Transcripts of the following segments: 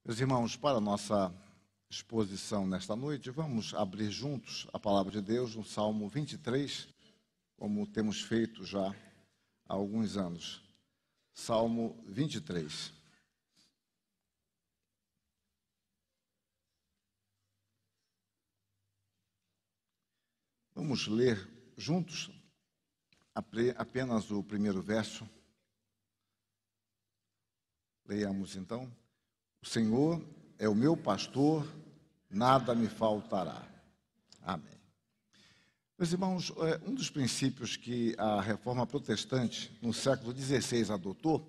Meus irmãos, para a nossa exposição nesta noite, vamos abrir juntos a palavra de Deus no Salmo 23, como temos feito já há alguns anos. Salmo 23. Vamos ler juntos apenas o primeiro verso. Leiamos então. O Senhor é o meu pastor, nada me faltará. Amém. Meus irmãos, um dos princípios que a Reforma Protestante no século XVI adotou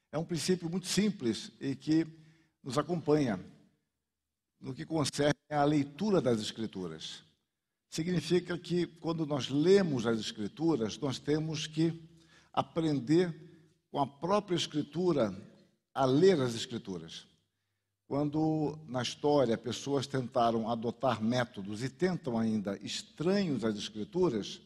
é um princípio muito simples e que nos acompanha no que concerne à leitura das Escrituras. Significa que quando nós lemos as Escrituras, nós temos que aprender com a própria Escritura a ler as Escrituras. Quando na história pessoas tentaram adotar métodos e tentam ainda estranhos às Escrituras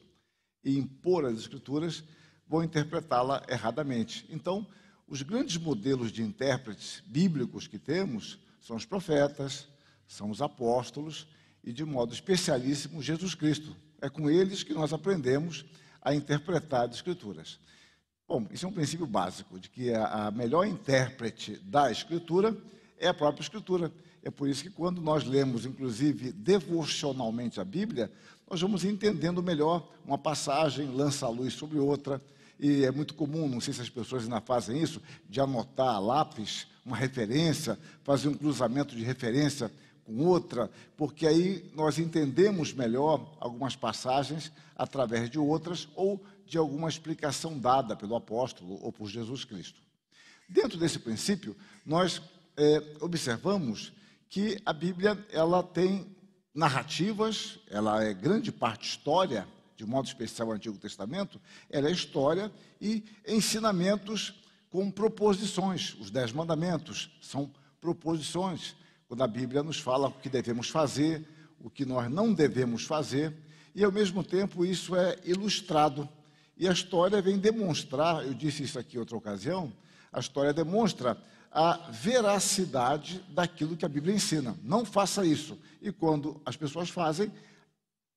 e impor as Escrituras, vão interpretá-la erradamente. Então, os grandes modelos de intérpretes bíblicos que temos são os profetas, são os apóstolos e, de modo especialíssimo, Jesus Cristo. É com eles que nós aprendemos a interpretar as Escrituras. Bom, isso é um princípio básico, de que a melhor intérprete da Escritura é a própria Escritura. É por isso que quando nós lemos, inclusive, devocionalmente a Bíblia, nós vamos entendendo melhor uma passagem, lança a luz sobre outra, e é muito comum, não sei se as pessoas ainda fazem isso, de anotar a lápis uma referência, fazer um cruzamento de referência com outra, porque aí nós entendemos melhor algumas passagens através de outras ou de alguma explicação dada pelo apóstolo ou por Jesus Cristo. Dentro desse princípio, nós observamos que a Bíblia ela tem narrativas, ela é grande parte história, de modo especial o Antigo Testamento, ela é história e ensinamentos com proposições. Os 10 mandamentos são proposições, quando a Bíblia nos fala o que devemos fazer, o que nós não devemos fazer, e ao mesmo tempo isso é ilustrado. E a história vem demonstrar, eu disse isso aqui em outra ocasião, a história demonstra a veracidade daquilo que a Bíblia ensina. Não faça isso. E quando as pessoas fazem,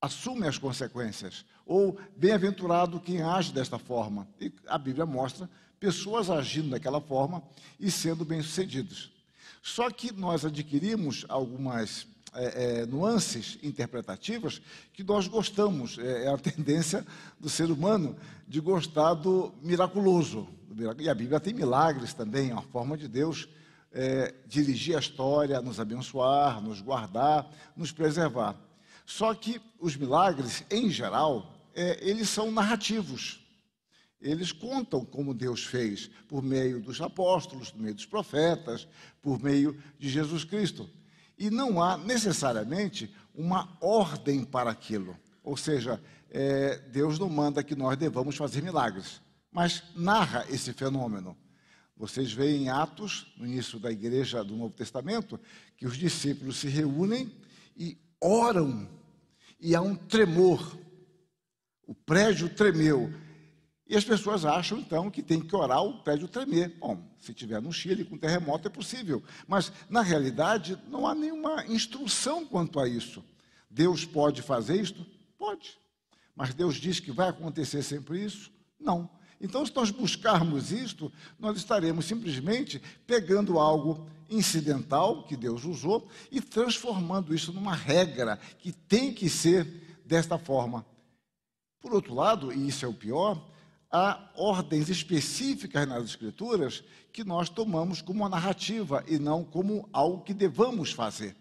assumem as consequências. Ou bem-aventurado quem age desta forma. E a Bíblia mostra pessoas agindo daquela forma e sendo bem-sucedidos. Só que nós adquirimos algumas nuances interpretativas que nós gostamos. É a tendência do ser humano de gostar do miraculoso. E a Bíblia tem milagres também, a forma de Deus dirigir a história, nos abençoar, nos guardar, nos preservar. Só que os milagres, em geral, eles são narrativos. Eles contam como Deus fez, por meio dos apóstolos, por meio dos profetas, por meio de Jesus Cristo. E não há necessariamente uma ordem para aquilo. Ou seja, Deus não manda que nós devamos fazer milagres, mas narra esse fenômeno. Vocês veem em Atos, no início da igreja do Novo Testamento, que os discípulos se reúnem e oram, e há um tremor. O prédio tremeu. E as pessoas acham, então, que tem que orar o prédio tremer. Bom, se tiver no Chile com terremoto é possível. Mas, na realidade, não há nenhuma instrução quanto a isso. Deus pode fazer isto? Pode. Mas Deus diz que vai acontecer sempre isso? Não. Então, se nós buscarmos isto, nós estaremos simplesmente pegando algo incidental que Deus usou e transformando isso numa regra que tem que ser desta forma. Por outro lado, e isso é o pior, há ordens específicas nas Escrituras que nós tomamos como uma narrativa e não como algo que devamos fazer.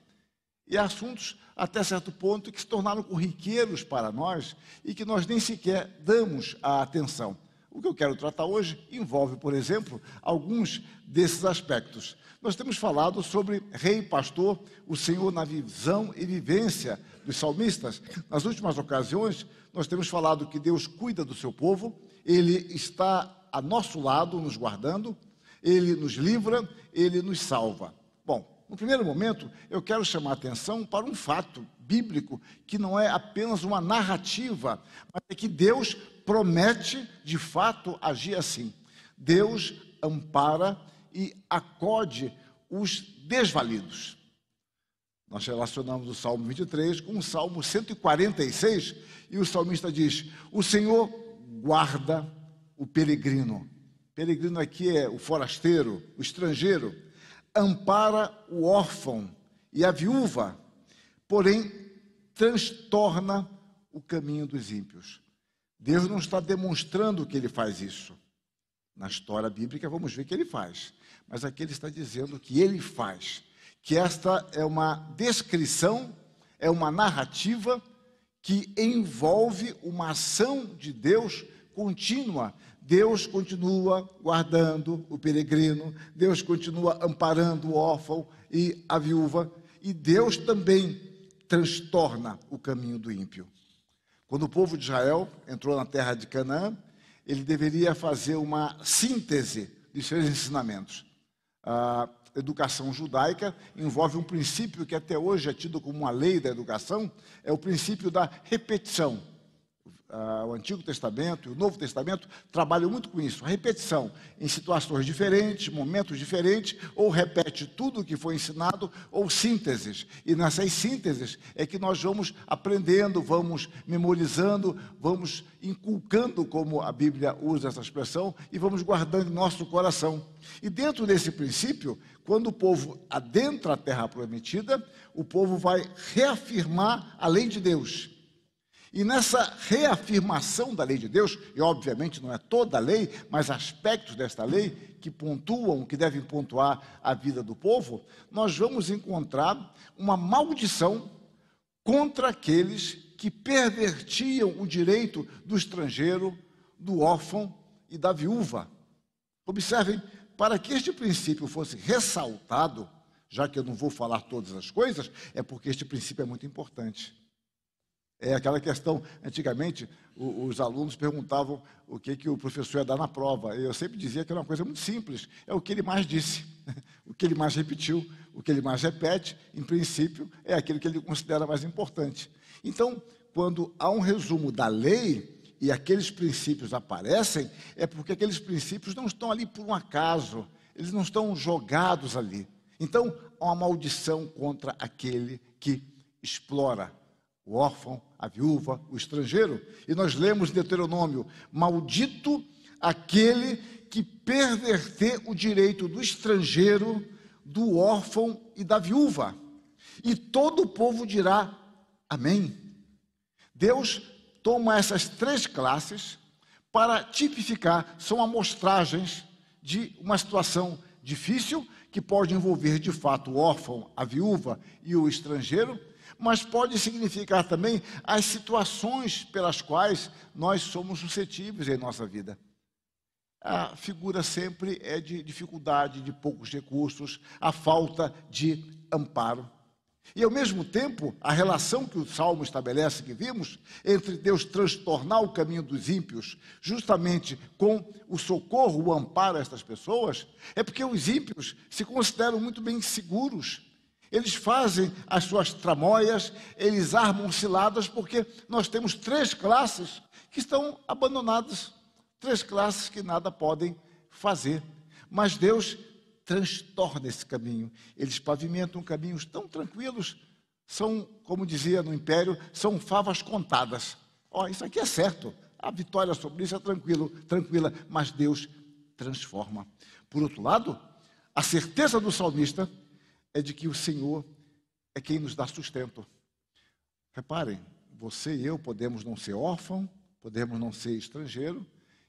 E há assuntos, até certo ponto, que se tornaram corriqueiros para nós e que nós nem sequer damos a atenção. O que eu quero tratar hoje envolve, por exemplo, alguns desses aspectos. Nós temos falado sobre rei e pastor, o Senhor na visão e vivência dos salmistas. Nas últimas ocasiões, nós temos falado que Deus cuida do seu povo, Ele está a nosso lado, nos guardando, Ele nos livra, Ele nos salva. Bom, no primeiro momento, eu quero chamar a atenção para um fato bíblico que não é apenas uma narrativa, mas é que Deus promete, de fato, agir assim. Deus ampara e acode os desvalidos. Nós relacionamos o Salmo 23 com o Salmo 146, e o salmista diz: o Senhor guarda o peregrino. Peregrino aqui é o forasteiro, o estrangeiro. Ampara o órfão e a viúva, porém transtorna o caminho dos ímpios. Deus não está demonstrando que ele faz isso. Na história bíblica vamos ver que ele faz. Mas aqui ele está dizendo que ele faz. Que esta é uma descrição, é uma narrativa que envolve uma ação de Deus contínua. Deus continua guardando o peregrino, Deus continua amparando o órfão e a viúva, e Deus também transtorna o caminho do ímpio. Quando o povo de Israel entrou na terra de Canaã, ele deveria fazer uma síntese de seus ensinamentos. A educação judaica envolve um princípio que até hoje é tido como uma lei da educação, é o princípio da repetição. O Antigo Testamento e o Novo Testamento trabalham muito com isso, a repetição em situações diferentes, momentos diferentes, ou repete tudo o que foi ensinado, ou sínteses. E nessas sínteses é que nós vamos aprendendo, vamos memorizando, vamos inculcando, como a Bíblia usa essa expressão, e vamos guardando em nosso coração. E dentro desse princípio, quando o povo adentra a terra prometida, o povo vai reafirmar a lei de Deus. E nessa reafirmação da lei de Deus, e obviamente não é toda a lei, mas aspectos desta lei que pontuam, que devem pontuar a vida do povo, nós vamos encontrar uma maldição contra aqueles que pervertiam o direito do estrangeiro, do órfão e da viúva. Observem, para que este princípio fosse ressaltado, já que eu não vou falar todas as coisas, é porque este princípio é muito importante. É aquela questão, antigamente, os alunos perguntavam o que o professor ia dar na prova. Eu sempre dizia que era uma coisa muito simples, é o que ele mais disse, o que ele mais repetiu, o que ele mais repete, em princípio, é aquilo que ele considera mais importante. Então, quando há um resumo da lei e aqueles princípios aparecem, é porque aqueles princípios não estão ali por um acaso, eles não estão jogados ali. Então, há uma maldição contra aquele que explora o órfão, a viúva, o estrangeiro. E nós lemos em Deuteronômio: maldito aquele que perverter o direito do estrangeiro, do órfão e da viúva. E todo o povo dirá amém. Deus toma essas três classes para tipificar, são amostragens de uma situação difícil, que pode envolver de fato o órfão, a viúva e o estrangeiro, mas pode significar também as situações pelas quais nós somos suscetíveis em nossa vida. A figura sempre é de dificuldade, de poucos recursos, a falta de amparo. E, ao mesmo tempo, a relação que o Salmo estabelece, que vimos, entre Deus transtornar o caminho dos ímpios, justamente com o socorro, o amparo a estas pessoas, é porque os ímpios se consideram muito bem seguros. Eles fazem as suas tramóias, eles armam ciladas, porque nós temos três classes que estão abandonadas, três classes que nada podem fazer. Mas Deus transtorna esse caminho, eles pavimentam caminhos tão tranquilos, são, como dizia no Império, são favas contadas. Isso aqui é certo, a vitória sobre isso é tranquila, mas Deus transforma. Por outro lado, a certeza do salmista é de que o Senhor é quem nos dá sustento. Reparem, você e eu podemos não ser órfãos, podemos não ser estrangeiro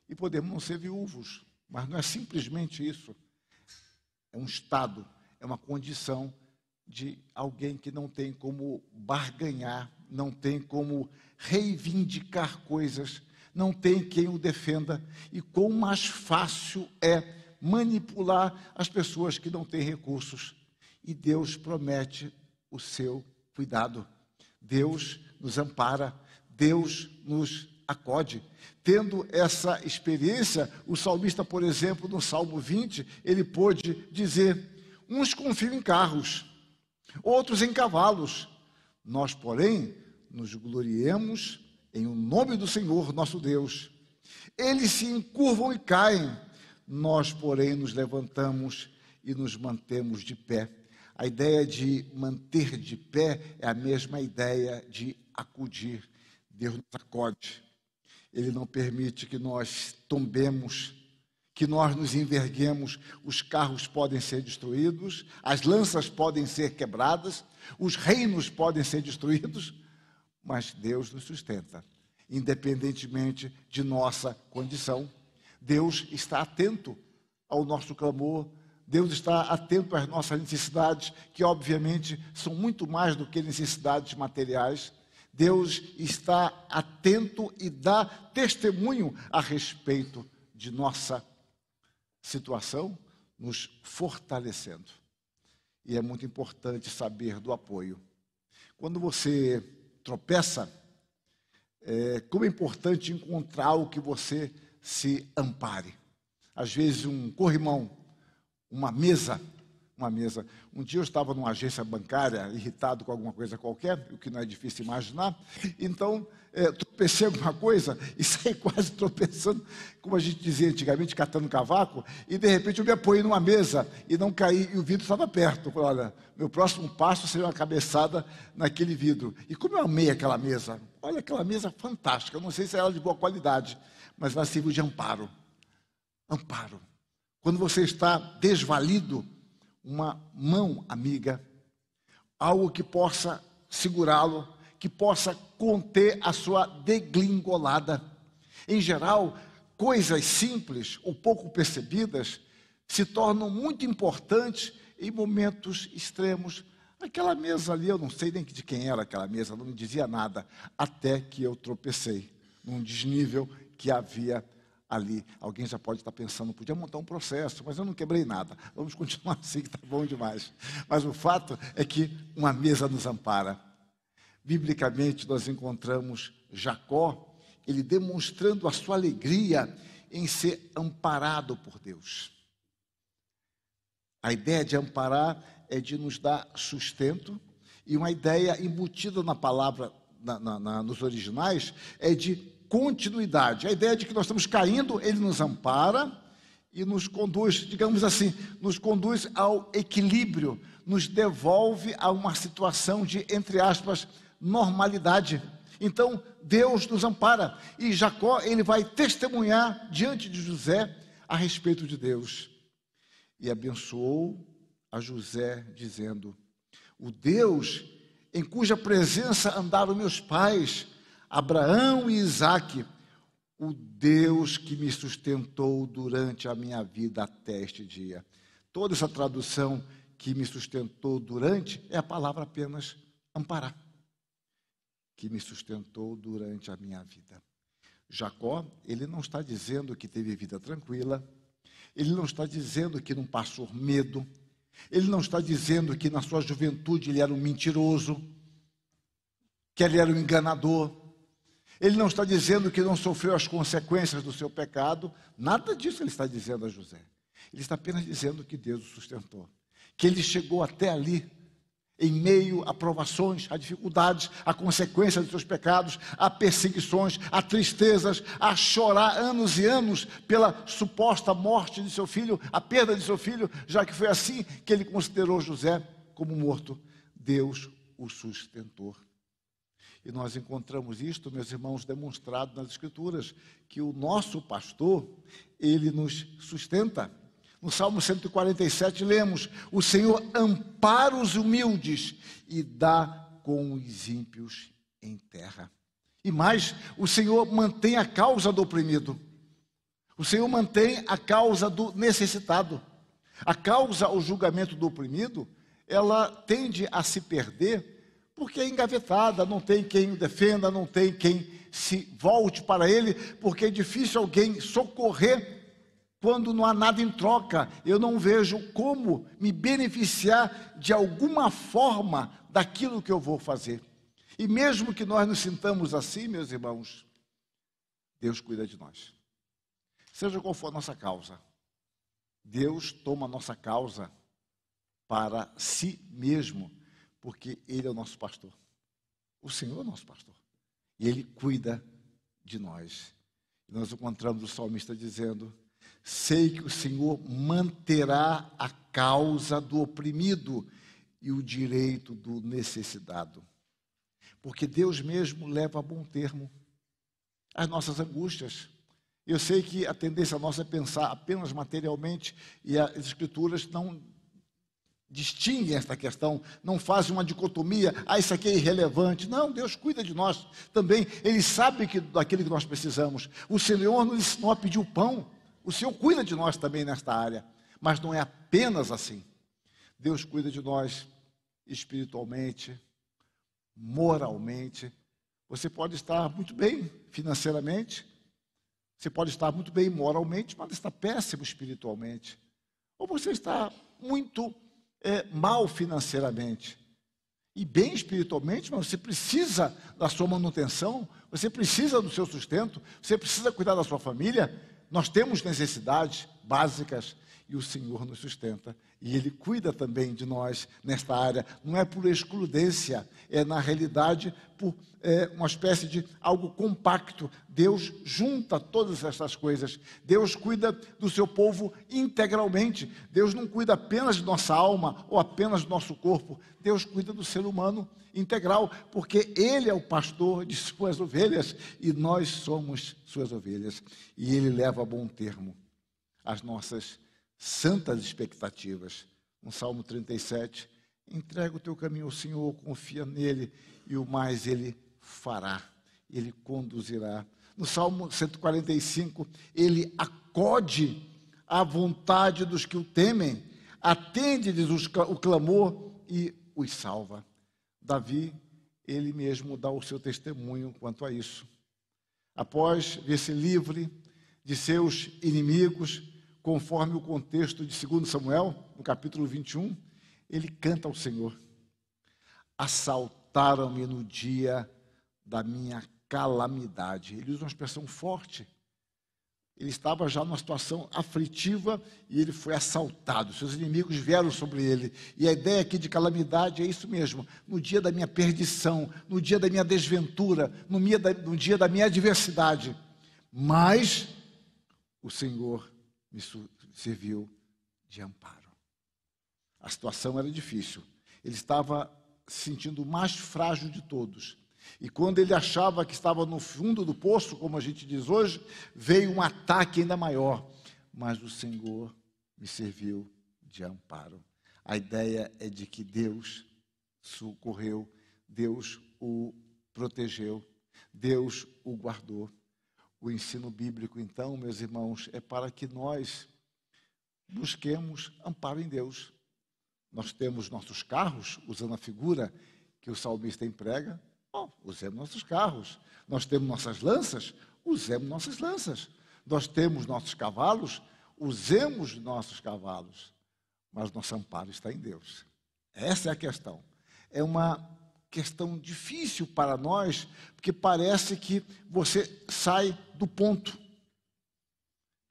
e podemos não ser viúvos, mas não é simplesmente isso. É um estado, é uma condição de alguém que não tem como barganhar, não tem como reivindicar coisas, não tem quem o defenda, e quão mais fácil é manipular as pessoas que não têm recursos. E Deus promete o seu cuidado. Deus nos ampara, Deus nos acode. Tendo essa experiência, o salmista, por exemplo, no Salmo 20, ele pôde dizer: uns confiam em carros, outros em cavalos. Nós, porém, nos gloriemos em o nome do Senhor, nosso Deus. Eles se encurvam e caem, nós, porém, nos levantamos e nos mantemos de pé. A ideia de manter de pé é a mesma ideia de acudir. Deus nos acode. Ele não permite que nós tombemos, que nós nos enverguemos. Os carros podem ser destruídos, as lanças podem ser quebradas, os reinos podem ser destruídos, mas Deus nos sustenta, independentemente de nossa condição. Deus está atento ao nosso clamor, Deus está atento às nossas necessidades, que obviamente são muito mais do que necessidades materiais. Deus está atento e dá testemunho a respeito de nossa situação, nos fortalecendo. E é muito importante saber do apoio. Quando você tropeça, como é importante encontrar algo que você se ampare. Às vezes um corrimão, uma mesa. Um dia eu estava numa agência bancária, irritado com alguma coisa qualquer, o que não é difícil imaginar. Então, tropecei alguma coisa e saí quase tropeçando, como a gente dizia antigamente, catando cavaco, e de repente eu me apoiei numa mesa e não caí, e o vidro estava perto. Eu falei, olha, meu próximo passo seria uma cabeçada naquele vidro. E como eu amei aquela mesa, olha aquela mesa fantástica, eu não sei se ela é de boa qualidade, mas ela serviu de amparo. Amparo. Quando você está desvalido, uma mão amiga, algo que possa segurá-lo, que possa conter a sua degringolada. Em geral, coisas simples ou pouco percebidas se tornam muito importantes em momentos extremos. Aquela mesa ali, eu não sei nem de quem era aquela mesa, não me dizia nada, até que eu tropecei num desnível que havia ali. Alguém já pode estar pensando, podia montar um processo, mas eu não quebrei nada. Vamos continuar assim, que está bom demais. Mas o fato é que uma mesa nos ampara. Biblicamente, nós encontramos Jacó, ele demonstrando a sua alegria em ser amparado por Deus. A ideia de amparar é de nos dar sustento, e uma ideia embutida na palavra, nos originais, é de continuidade. A ideia de que nós estamos caindo, ele nos ampara e nos conduz, digamos assim, nos conduz ao equilíbrio, nos devolve a uma situação de, entre aspas, normalidade. Então, Deus nos ampara. E Jacó, ele vai testemunhar diante de José a respeito de Deus. E abençoou a José, dizendo, o Deus em cuja presença andaram meus pais, Abraão e Isaque, o Deus que me sustentou durante a minha vida até este dia. Toda essa tradução que me sustentou durante é a palavra apenas amparar. Que me sustentou durante a minha vida. Jacó, ele não está dizendo que teve vida tranquila, ele não está dizendo que não passou medo, ele não está dizendo que na sua juventude ele era um mentiroso, que ele era um enganador. Ele não está dizendo que não sofreu as consequências do seu pecado. Nada disso ele está dizendo a José. Ele está apenas dizendo que Deus o sustentou. Que ele chegou até ali, em meio a provações, a dificuldades, a consequências dos seus pecados, a perseguições, a tristezas, a chorar anos e anos pela suposta morte de seu filho, a perda de seu filho, já que foi assim que ele considerou José como morto. Deus o sustentou. E nós encontramos isto, meus irmãos, demonstrado nas Escrituras, que o nosso pastor, ele nos sustenta. No Salmo 147 lemos, o Senhor ampara os humildes e dá com os ímpios em terra. E mais, o Senhor mantém a causa do oprimido. O Senhor mantém a causa do necessitado. A causa, o julgamento do oprimido, ela tende a se perder porque é engavetada, não tem quem o defenda, não tem quem se volte para ele, porque é difícil alguém socorrer quando não há nada em troca. Eu não vejo como me beneficiar de alguma forma daquilo que eu vou fazer. E mesmo que nós nos sintamos assim, meus irmãos, Deus cuida de nós. Seja qual for a nossa causa, Deus toma a nossa causa para si mesmo, porque Ele é o nosso pastor. O Senhor é o nosso pastor. E Ele cuida de nós. E nós encontramos o salmista dizendo, sei que o Senhor manterá a causa do oprimido e o direito do necessitado. Porque Deus mesmo leva a bom termo as nossas angústias. Eu sei que a tendência nossa é pensar apenas materialmente, e as Escrituras não distinguem esta questão, não fazem uma dicotomia, isso aqui é irrelevante. Não, Deus cuida de nós também, Ele sabe daquilo que nós precisamos. O Senhor nos ensinou a pedir o pão, o Senhor cuida de nós também nesta área, mas não é apenas assim. Deus cuida de nós espiritualmente, moralmente. Você pode estar muito bem financeiramente, você pode estar muito bem moralmente, mas está péssimo espiritualmente. Ou você está muito mal financeiramente e bem espiritualmente, mas você precisa da sua manutenção, você precisa do seu sustento, você precisa cuidar da sua família. Nós temos necessidades básicas e o Senhor nos sustenta. E Ele cuida também de nós nesta área. Não é por excludência, é na realidade por uma espécie de algo compacto. Deus junta todas essas coisas. Deus cuida do seu povo integralmente. Deus não cuida apenas de nossa alma ou apenas do nosso corpo. Deus cuida do ser humano integral, porque Ele é o pastor de suas ovelhas e nós somos suas ovelhas. E Ele leva a bom termo as nossas santas expectativas. No Salmo 37, entrega o teu caminho ao Senhor, confia nele e o mais Ele fará, Ele conduzirá. No Salmo 145, Ele acode à vontade dos que o temem, atende-lhes o clamor e os salva. Davi, ele mesmo dá o seu testemunho quanto a isso. Após ver-se livre de seus inimigos, conforme o contexto de 2 Samuel, no capítulo 21, ele canta ao Senhor: assaltaram-me no dia da minha calamidade. Ele usa uma expressão forte. Ele estava já numa situação aflitiva e ele foi assaltado. Seus inimigos vieram sobre ele. E a ideia aqui de calamidade é isso mesmo. No dia da minha perdição, no dia da minha desventura, no dia da minha adversidade. Mas o Senhor me serviu de amparo. A situação era difícil. Ele estava se sentindo o mais frágil de todos. E quando ele achava que estava no fundo do poço, como a gente diz hoje, veio um ataque ainda maior. Mas o Senhor me serviu de amparo. A ideia é de que Deus socorreu, Deus o protegeu, Deus o guardou. O ensino bíblico, então, meus irmãos, é para que nós busquemos amparo em Deus. Nós temos nossos carros, usando a figura que o salmista emprega, usemos nossos carros. Nós temos nossas lanças, usemos nossas lanças. Nós temos nossos cavalos, usemos nossos cavalos. Mas nosso amparo está em Deus. Essa é a questão. É uma questão difícil para nós, porque parece que você sai do ponto.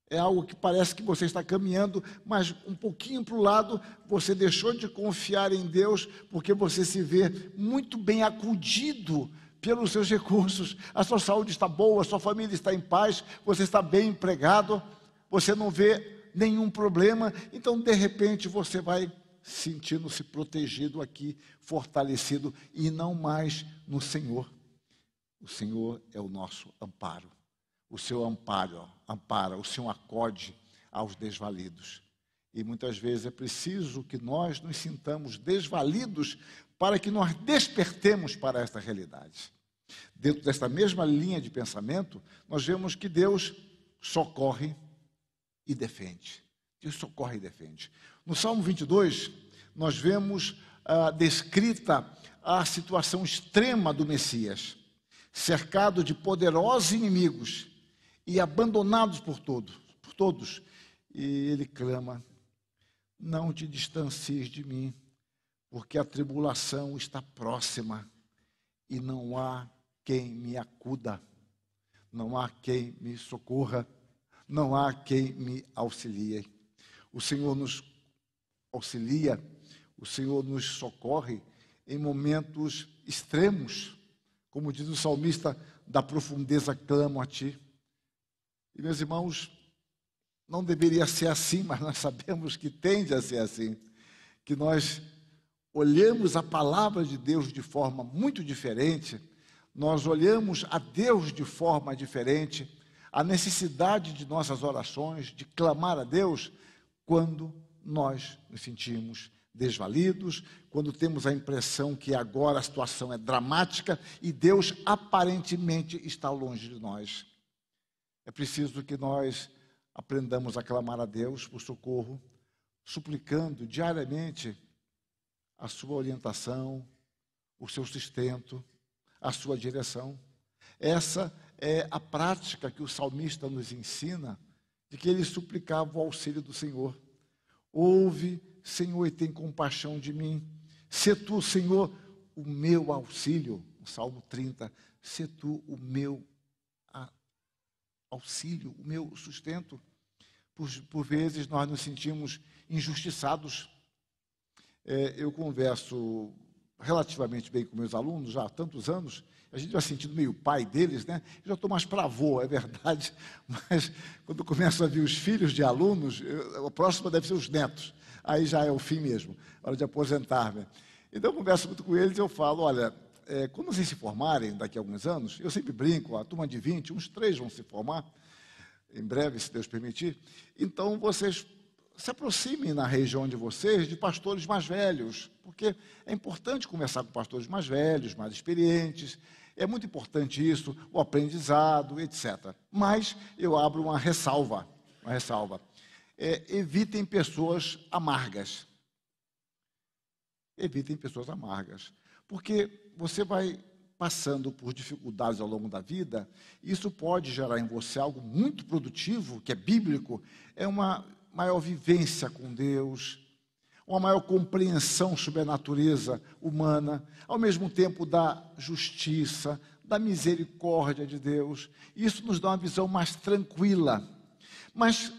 É algo que parece que você está caminhando, mas um pouquinho para o lado, você deixou de confiar em Deus, porque você se vê muito bem acudido pelos seus recursos. A sua saúde está boa, a sua família está em paz, você está bem empregado, você não vê nenhum problema, então de repente você vai sentindo-se protegido aqui, fortalecido, e não mais no Senhor. O Senhor é o nosso amparo. O Senhor ampara, o Senhor acode aos desvalidos. E muitas vezes é preciso que nós nos sintamos desvalidos para que nós despertemos para esta realidade. Dentro desta mesma linha de pensamento, nós vemos que Deus socorre e defende. Deus socorre e defende. No Salmo 22, nós vemos descrita a situação extrema do Messias, cercado de poderosos inimigos e abandonados por todos. E ele clama: não te distancies de mim, porque a tribulação está próxima e não há quem me acuda, não há quem me socorra, não há quem me auxilie. O Senhor nos auxilia, o Senhor nos socorre em momentos extremos, como diz o salmista: da profundeza clamo a ti. E, meus irmãos, não deveria ser assim, mas nós sabemos que tende a ser assim, que nós olhamos a palavra de Deus de forma muito diferente, nós olhamos a Deus de forma diferente, a necessidade de nossas orações, de clamar a Deus, quando nós nos sentimos desvalidos, quando temos a impressão que agora a situação é dramática e Deus aparentemente está longe de nós. É preciso que nós aprendamos a clamar a Deus por socorro, suplicando diariamente a sua orientação, o seu sustento, a sua direção. Essa é a prática que o salmista nos ensina, de que ele suplicava o auxílio do Senhor. Ouve, Senhor, e tem compaixão de mim. Sê tu, Senhor, o meu auxílio. No Salmo 30, sê tu o meu auxílio, o meu sustento. Por vezes nós nos sentimos injustiçados. Eu converso relativamente bem com meus alunos já há tantos anos, a gente vai sentindo meio pai deles, né? Eu já estou mais para avô, é verdade, mas quando começo a ver os filhos de alunos, a próxima deve ser os netos, aí já é o fim mesmo, hora de aposentar-me. Então eu converso muito com eles e eu falo, olha, quando vocês se formarem daqui a alguns anos, eu sempre brinco, a turma de 20, uns 3 vão se formar, em breve, se Deus permitir, então vocês se aproximem na região de vocês de pastores mais velhos, porque é importante conversar com pastores mais velhos, mais experientes, é muito importante isso, o aprendizado, etc. Mas eu abro uma ressalva. Evitem pessoas amargas. Evitem pessoas amargas, porque você vai passando por dificuldades ao longo da vida, isso pode gerar em você algo muito produtivo, que é bíblico, é uma maior vivência com Deus, uma maior compreensão sobre a natureza humana, ao mesmo tempo da justiça, da misericórdia de Deus. Isso nos dá uma visão mais tranquila. Mas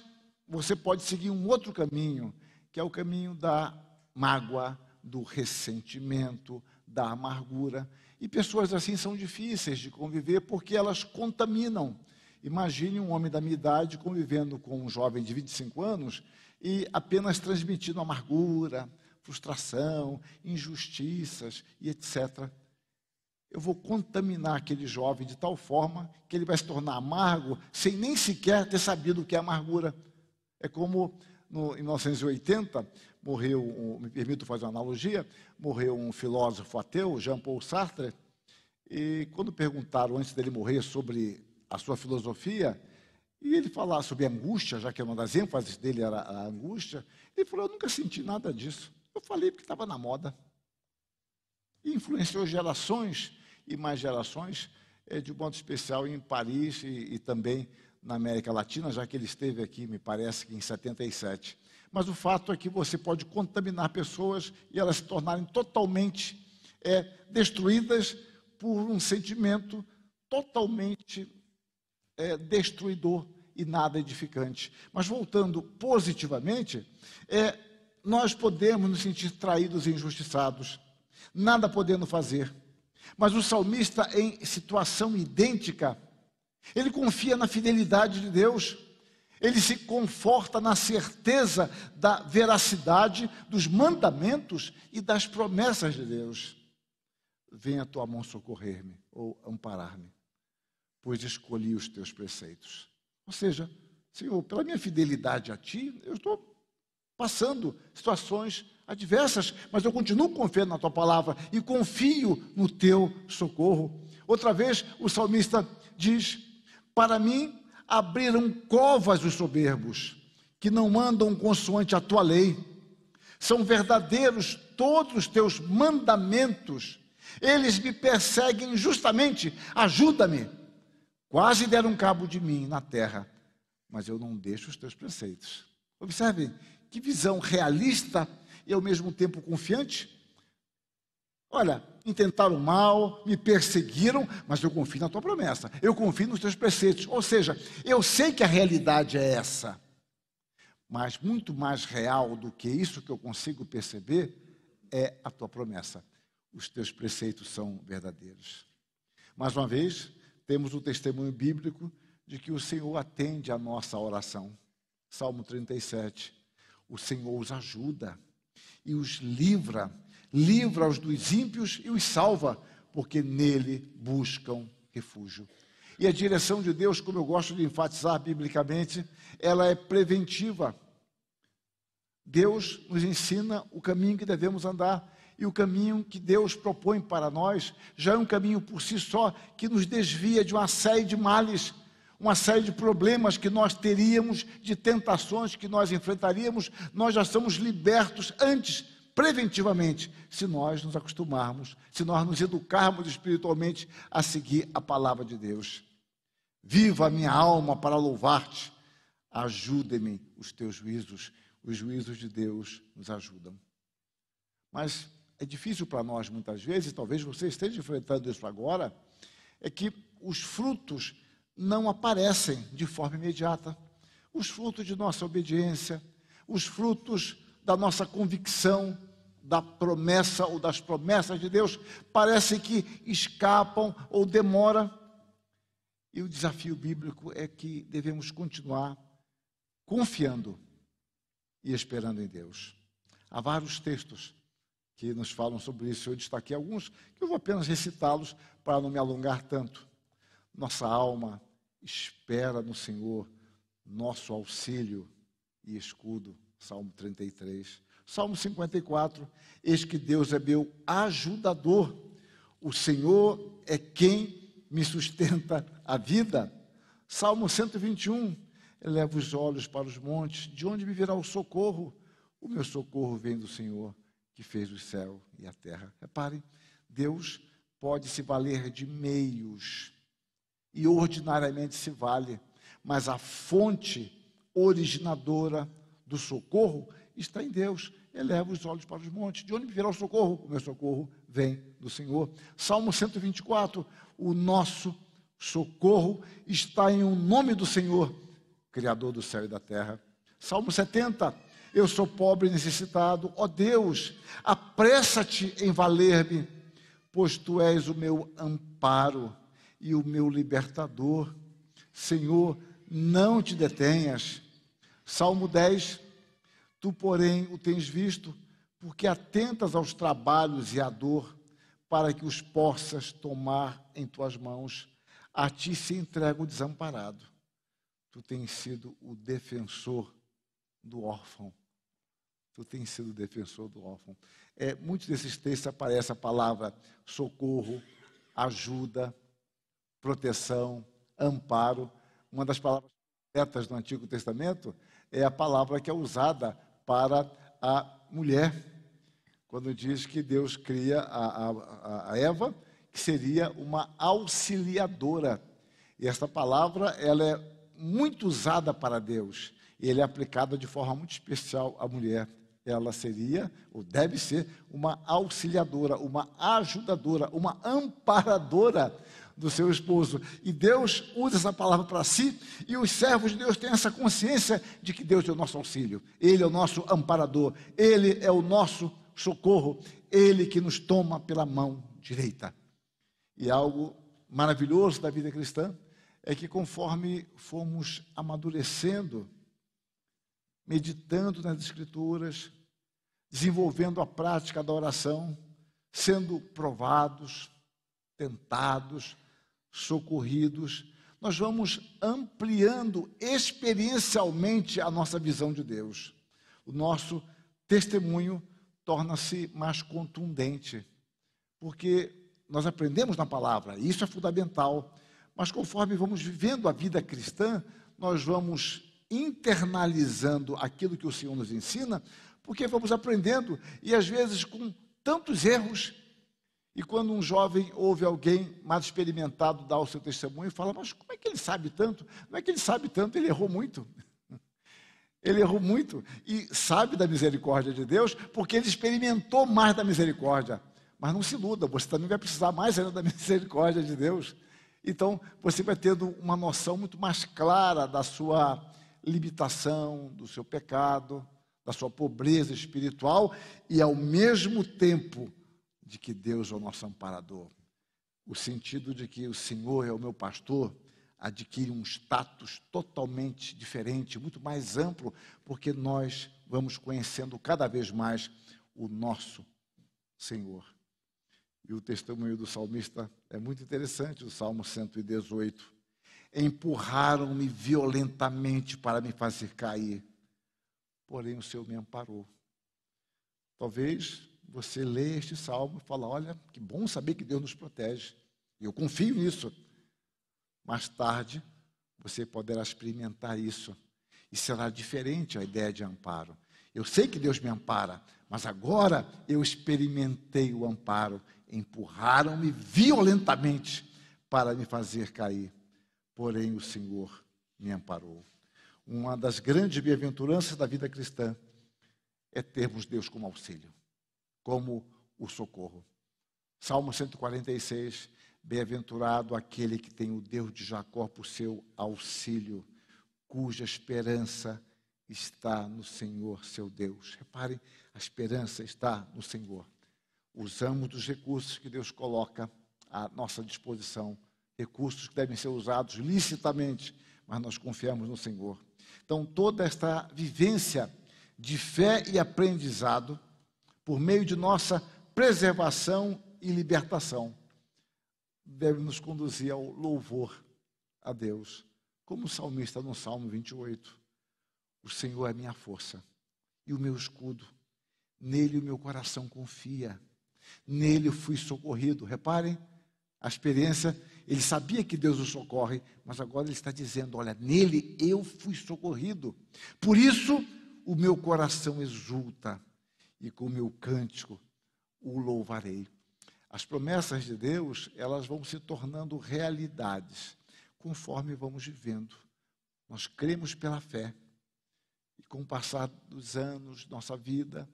você pode seguir um outro caminho, que é o caminho da mágoa, do ressentimento, da amargura. E pessoas assim são difíceis de conviver porque elas contaminam. Imagine um homem da minha idade convivendo com um jovem de 25 anos e apenas transmitindo amargura, frustração, injustiças e etc. Eu vou contaminar aquele jovem de tal forma que ele vai se tornar amargo sem nem sequer ter sabido o que é amargura. É como em 1980, me permito fazer uma analogia, morreu um filósofo ateu, Jean-Paul Sartre, e quando perguntaram antes dele morrer sobre a sua filosofia, e ele falava sobre angústia, já que uma das ênfases dele era a angústia, ele falou, eu nunca senti nada disso. Eu falei porque estava na moda. E influenciou gerações e mais gerações, de um modo especial em Paris e também na América Latina, já que ele esteve aqui, me parece que em 77. Mas o fato é que você pode contaminar pessoas e elas se tornarem totalmente destruídas por um sentimento totalmente destruidor e nada edificante. Mas voltando positivamente, nós podemos nos sentir traídos e injustiçados, nada podendo fazer. Mas o salmista, em situação idêntica, ele confia na fidelidade de Deus, ele se conforta na certeza da veracidade dos mandamentos e das promessas de Deus. Venha a tua mão socorrer-me ou amparar-me, pois escolhi os teus preceitos. Ou seja, Senhor, pela minha fidelidade a ti, eu estou passando situações adversas, mas eu continuo confiando na tua palavra e confio no teu socorro. Outra vez, o salmista diz, para mim abriram covas os soberbos, que não andam consoante a tua lei. São verdadeiros todos os teus mandamentos. Eles me perseguem justamente, ajuda-me. Quase deram cabo de mim na terra, mas eu não deixo os teus preceitos. Observe que visão realista e ao mesmo tempo confiante. Olha, intentaram mal, me perseguiram, mas eu confio na tua promessa, eu confio nos teus preceitos. Ou seja, eu sei que a realidade é essa, mas muito mais real do que isso que eu consigo perceber é a tua promessa. Os teus preceitos são verdadeiros. Mais uma vez, temos o testemunho bíblico de que o Senhor atende a nossa oração. Salmo 37. O Senhor os ajuda e os livra-os dos ímpios e os salva, porque nele buscam refúgio. E a direção de Deus, como eu gosto de enfatizar biblicamente, ela é preventiva. Deus nos ensina o caminho que devemos andar, e o caminho que Deus propõe para nós já é um caminho por si só que nos desvia de uma série de males, uma série de problemas que nós teríamos, de tentações que nós enfrentaríamos. Nós já somos libertos antes, preventivamente, se nós nos acostumarmos, se nós nos educarmos espiritualmente a seguir a palavra de Deus. Viva a minha alma para louvar-te, ajuda-me os teus juízos. Os juízos de Deus nos ajudam. Mas é difícil para nós muitas vezes, talvez você esteja enfrentando isso agora, é que os frutos não aparecem de forma imediata. Os frutos de nossa obediência, os frutos da nossa convicção, da promessa ou das promessas de Deus, parecem que escapam ou demoram. E o desafio bíblico é que devemos continuar confiando e esperando em Deus. Há vários textos que nos falam sobre isso. Eu destaquei alguns, que eu vou apenas recitá-los para não me alongar tanto. Nossa alma espera no Senhor, nosso auxílio e escudo. Salmo 33. Salmo 54. Eis que Deus é meu ajudador. O Senhor é quem me sustenta a vida. Salmo 121. Eleva os olhos para os montes, de onde me virá o socorro? O meu socorro vem do Senhor, que fez o céu e a terra. Reparem, Deus pode se valer de meios, e ordinariamente se vale, mas a fonte originadora do socorro está em Deus. Eleva os olhos para os montes, de onde me virá o socorro? O meu socorro vem do Senhor. Salmo 124, o nosso socorro está em o nome do Senhor, Criador do céu e da terra. Salmo 70, eu sou pobre e necessitado, ó Deus, apressa-te em valer-me, pois tu és o meu amparo e o meu libertador. Senhor, não te detenhas. Salmo 10, tu, porém, o tens visto, porque atentas aos trabalhos e à dor, para que os possas tomar em tuas mãos. A ti se entrega o desamparado. Tu tens sido o defensor do órfão. Tu tens sido o defensor do órfão. Muitos desses textos aparece a palavra socorro, ajuda, proteção, amparo. Uma das palavras corretas do Antigo Testamento é a palavra que é usada para a mulher, quando diz que Deus cria a Eva, que seria uma auxiliadora. E esta palavra, ela é muito usada para Deus, e ele é aplicado de forma muito especial à mulher. Ela seria, ou deve ser, uma auxiliadora, uma ajudadora, uma amparadora do seu esposo. E Deus usa essa palavra para si, e os servos de Deus têm essa consciência de que Deus é o nosso auxílio, Ele é o nosso amparador, Ele é o nosso socorro, Ele que nos toma pela mão direita. E algo maravilhoso da vida cristã é que conforme fomos amadurecendo, meditando nas Escrituras, desenvolvendo a prática da oração, sendo provados, tentados, socorridos, nós vamos ampliando experiencialmente a nossa visão de Deus. O nosso testemunho torna-se mais contundente, porque nós aprendemos na palavra, e isso é fundamental. Mas conforme vamos vivendo a vida cristã, nós vamos internalizando aquilo que o Senhor nos ensina, porque vamos aprendendo, e às vezes com tantos erros. E quando um jovem ouve alguém mais experimentado dar o seu testemunho, fala, mas como é que ele sabe tanto? Não é que ele sabe tanto, ele errou muito. Ele errou muito e sabe da misericórdia de Deus, porque ele experimentou mais da misericórdia. Mas não se iluda, você também vai precisar mais ainda da misericórdia de Deus. Então, você vai tendo uma noção muito mais clara da sua limitação, do seu pecado, da sua pobreza espiritual e, ao mesmo tempo, de que Deus é o nosso amparador. O sentido de que o Senhor é o meu pastor, adquire um status totalmente diferente, muito mais amplo, porque nós vamos conhecendo cada vez mais o nosso Senhor. E o testemunho do salmista é muito interessante, o Salmo 118. Empurraram-me violentamente para me fazer cair, porém o Senhor me amparou. Talvez você leia este salmo e fale, olha, que bom saber que Deus nos protege. Eu confio nisso. Mais tarde, você poderá experimentar isso. E será diferente a ideia de amparo. Eu sei que Deus me ampara, mas agora eu experimentei o amparo. Empurraram-me violentamente para me fazer cair, porém o Senhor me amparou. Uma das grandes bem-aventuranças da vida cristã é termos Deus como auxílio, como o socorro. Salmo 146, bem-aventurado aquele que tem o Deus de Jacó por seu auxílio, cuja esperança está no Senhor, seu Deus. Reparem, a esperança está no Senhor. Usamos dos recursos que Deus coloca à nossa disposição, recursos que devem ser usados licitamente, mas nós confiamos no Senhor. Então, toda esta vivência de fé e aprendizado, por meio de nossa preservação e libertação, deve nos conduzir ao louvor a Deus, como o salmista no Salmo 28. O Senhor é minha força e o meu escudo, nele o meu coração confia, nele eu fui socorrido. Reparem, a experiência, ele sabia que Deus o socorre, mas agora ele está dizendo, olha, nele eu fui socorrido. Por isso, o meu coração exulta e com o meu cântico o louvarei. As promessas de Deus, elas vão se tornando realidades, conforme vamos vivendo. Nós cremos pela fé. E com o passar dos anos, nossa vida,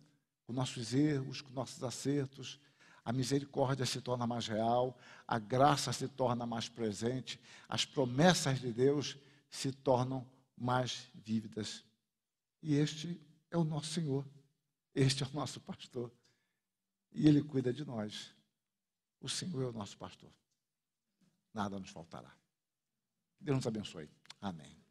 com nossos erros, com nossos acertos, a misericórdia se torna mais real, a graça se torna mais presente, as promessas de Deus se tornam mais vívidas. E este é o nosso Senhor, este é o nosso pastor, e Ele cuida de nós. O Senhor é o nosso pastor, nada nos faltará. Deus nos abençoe. Amém.